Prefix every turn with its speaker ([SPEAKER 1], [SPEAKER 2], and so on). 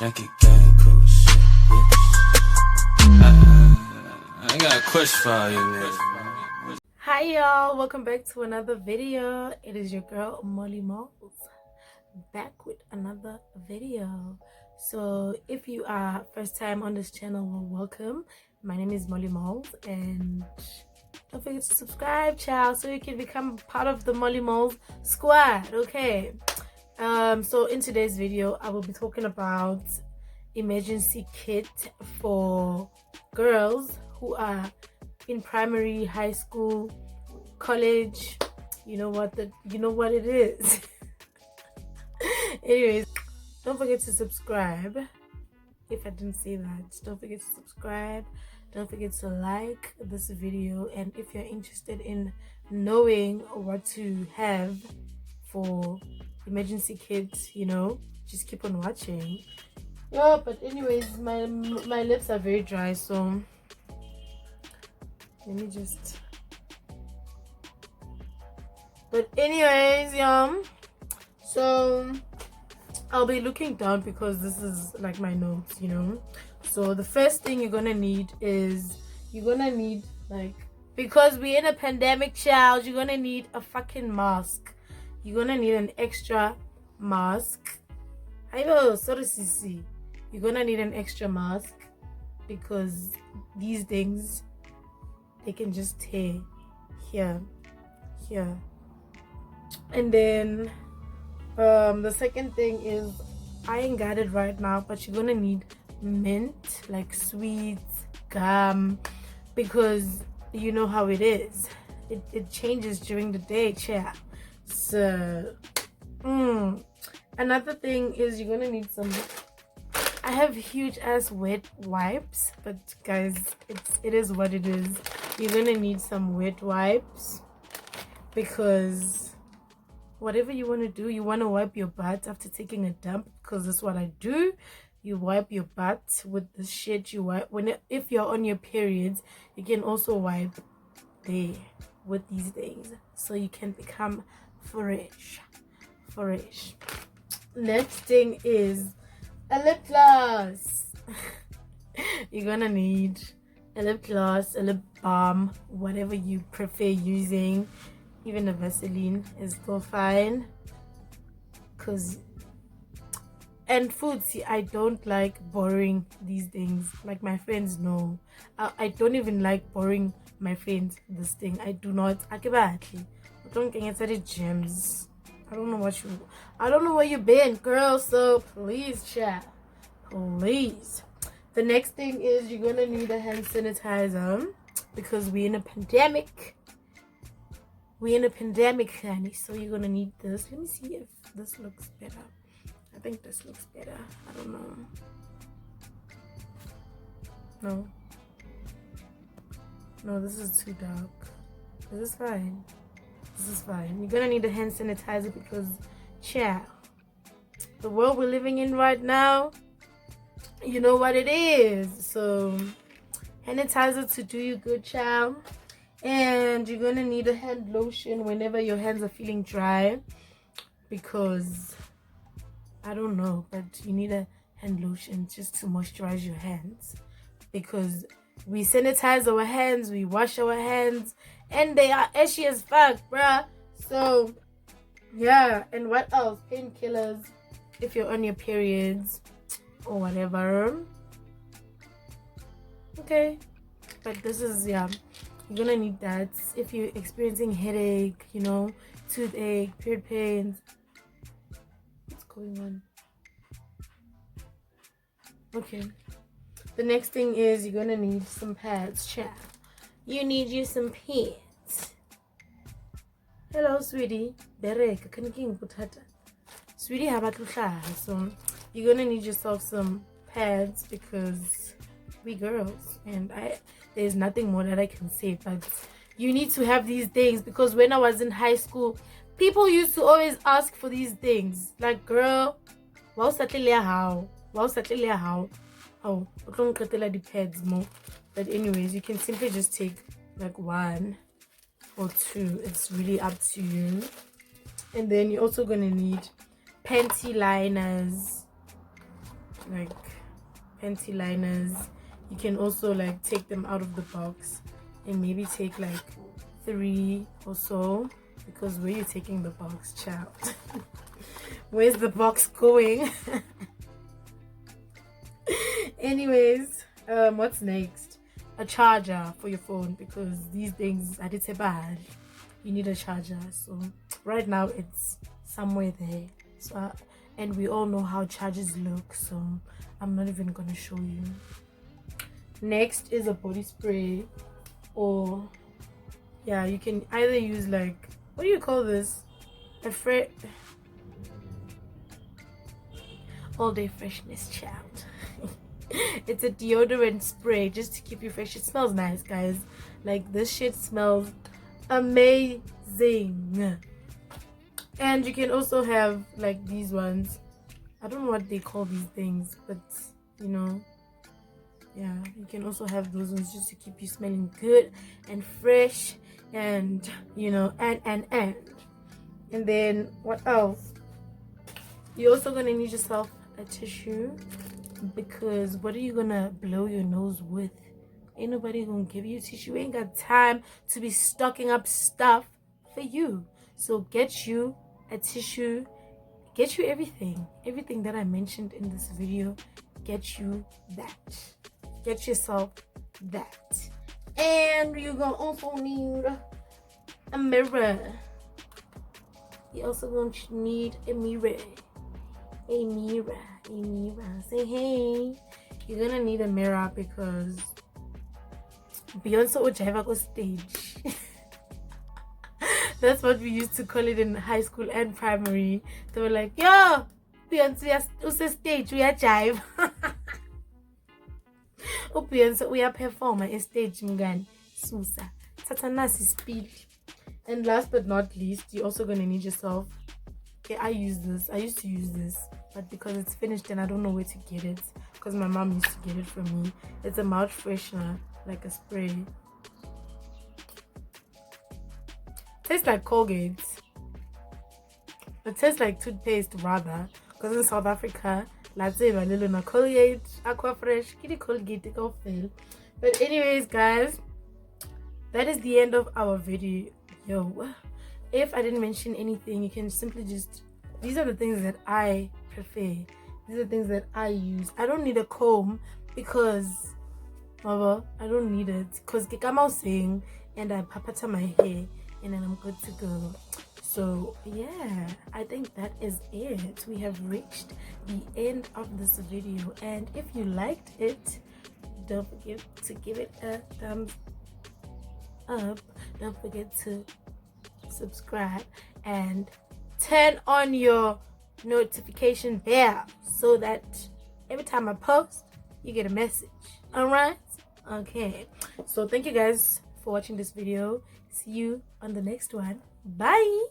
[SPEAKER 1] Yankee gang, cool shit, bitch. I got a question for you, nigga.
[SPEAKER 2] Hi y'all, welcome back to another video. It is your girl Molls back with another video. So if you are first time on this channel, well, welcome. My name is Molls, and don't forget to subscribe, child, so you can become part of the Molls squad. Okay, so in today's video I will be talking about emergency kit for girls who are in primary, high school, college. You know what it is. Anyways, don't forget to subscribe. If I didn't say that, don't forget to subscribe. Don't forget to like this video, and if you're interested in knowing what to have for emergency kit, you know, just keep on watching. Yeah, but anyways, my lips are very dry, so let me just. But anyways, so I'll be looking down because this is like my notes, you know. So the first thing you're gonna need is like, because we're in a pandemic, child, you're gonna need a fucking mask. You're gonna need an extra mask. I know, sorry, Sisi. You're gonna need an extra mask because these things, they can just tear here. And then the second thing is, I ain't got it right now, but you're gonna need mint, like sweets, gum, because you know how it is, it changes during the day, chair. So another thing is, you're gonna need some, I have huge ass wet wipes, but guys, it is what it is. You're gonna need some wet wipes because whatever you want to do, you want to wipe your butt after taking a dump, because that's what I do. You wipe your butt with the shit you wipe if you're on your periods. You can also wipe there with these things, so you can become fresh. Next thing is a lip gloss. You're gonna need a lip gloss, a lip balm, whatever you prefer using. Even a Vaseline is still fine. And food, see, I don't like borrowing these things. Like, my friends know. I don't even like borrowing my friends this thing. I do not. Akibatli. I don't get into the gyms. I don't know where you've been, girl. So please, chat. Please. The next thing is, you're gonna need a hand sanitizer because we're in a pandemic. Honey. So you're gonna need this. Let me see if this looks better. I think this looks better. I don't know. No, this is too dark. This is fine. You're gonna need a hand sanitizer because, child, the world we're living in right now, you know what it is. So hand sanitizer to do you good, child. And you're gonna need a hand lotion whenever your hands are feeling dry, because I don't know, but you need a hand lotion just to moisturize your hands, because we sanitize our hands, we wash our hands, and they are ashy as fuck, bruh. So yeah. And what else? Painkillers if you're on your periods or whatever. Okay, but this is, yeah, you're gonna need that if you're experiencing headache, you know, toothache, period pains. What's going on? Okay, the next thing is, you're gonna need some pads, chat. You need you some pads. Hello, sweetie. Bereka, can you put that? Sweetie, how about so you're gonna need yourself some pads because we girls, and there's nothing more that I can say, but you need to have these things, because when I was in high school, people used to always ask for these things. Like, girl, how? Oh, the pads more. But anyways, you can simply just take like one or two. It's really up to you. And then you're also gonna need panty liners. like pantyliners. You can also like take them out of the box and maybe take like 3 or so, because where you taking the box, child? Where's the box going? Anyways, what's next? A charger for your phone, because these things I did say bad. You need a charger. So right now it's somewhere there. So and we all know how chargers look, so I'm not even gonna show you. Next is a body spray, or yeah, you can either use like, what do you call this? A all day freshness, child. It's a deodorant spray just to keep you fresh. It smells nice, guys. Like, this shit smells amazing. And you can also have like these ones. I don't know what they call these things, but you know, yeah, you can also have those ones just to keep you smelling good and fresh, and you know, and then what else? You're also gonna need yourself a tissue, because what are you gonna blow your nose with? Ain't nobody gonna give you tissue. Ain't got time to be stocking up stuff for you. So get you a tissue, get you everything that I mentioned in this video. Get you that, get yourself that. And you're gonna also need a mirror. You also gonna need a mirror. Say hey. You're gonna need a mirror because Beyonce or Jaiva go stage. That's what we used to call it in high school and primary. They were like, yo, Beyonce who's a stage, we are jive. Oh, Beyonce, we are performer a stage mngani. Susa. Tatanasi speed. And last but not least, you're also gonna need yourself. Okay, I used to use this, but because it's finished and I don't know where to get it, because my mom used to get it for me. It's a mouth freshener, like a spray. Tastes like Colgate. It tastes like toothpaste rather, because in South Africa, let's say a little na Colgate, Aqua Fresh, kitty Colgate, go fail. But anyways, guys, that is the end of our video. If I didn't mention anything, you can simply just, these are the things that I prefer. These are the things that I use. I don't need a comb because I don't need it, because I'm out saying, and I papata my hair and then I'm good to go. So yeah, I think that is it. We have reached the end of this video, and if you liked it, don't forget to give it a thumbs up. Don't forget to subscribe and turn on your notification bell so that every time I post you get a message. All right, okay, so thank you guys for watching this video. See you on the next one. Bye.